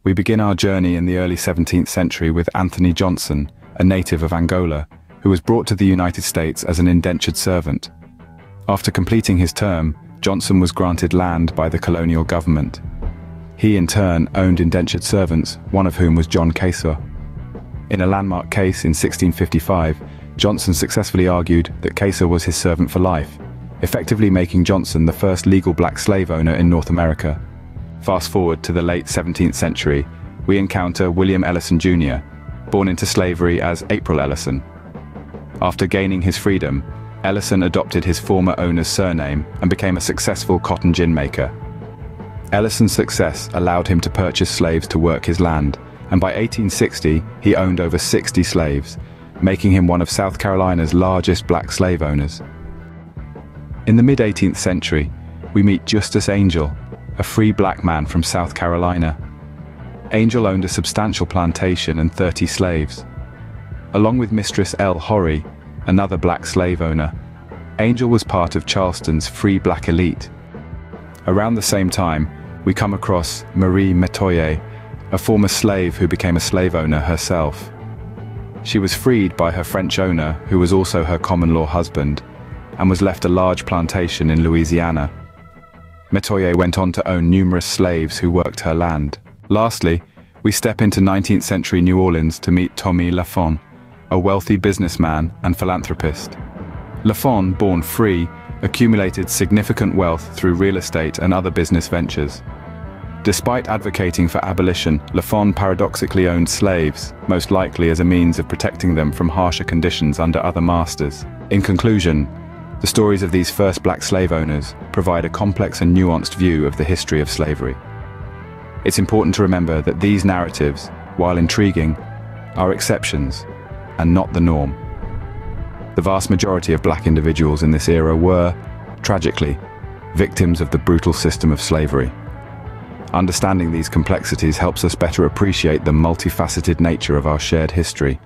We begin our journey in the early 17th century with Anthony Johnson, a native of Angola, who was brought to the United States as an indentured servant. After completing his term, Johnson was granted land by the colonial government. He in turn owned indentured servants, one of whom was John Casor. In a landmark case in 1655, Johnson successfully argued that Casor was his servant for life, effectively making Johnson the first legal black slave owner in North America. Fast forward to the late 17th century, we encounter William Ellison Jr., born into slavery as April Ellison. After gaining his freedom, Ellison adopted his former owner's surname and became a successful cotton gin maker. Ellison's success allowed him to purchase slaves to work his land, and by 1860 he owned over 60 slaves, making him one of South Carolina's largest black slave owners. In the mid-18th century, we meet Justus Angel, a free black man from South Carolina. Angel owned a substantial plantation and 30 slaves. Along with Mistress L. Horry, another black slave owner, Angel was part of Charleston's free black elite. Around the same time, we come across Marie Metoyer, a former slave who became a slave owner herself. She was freed by her French owner, who was also her common-law husband, and was left a large plantation in Louisiana. Metoyer went on to own numerous slaves who worked her land. Lastly, we step into 19th century New Orleans to meet Tommy Lafon, a wealthy businessman and philanthropist. Lafon, born free, accumulated significant wealth through real estate and other business ventures. Despite advocating for abolition, Lafon paradoxically owned slaves, most likely as a means of protecting them from harsher conditions under other masters. In conclusion, the stories of these first black slave owners provide a complex and nuanced view of the history of slavery. It's important to remember that these narratives, while intriguing, are exceptions and not the norm. The vast majority of black individuals in this era were, tragically, victims of the brutal system of slavery. Understanding these complexities helps us better appreciate the multifaceted nature of our shared history.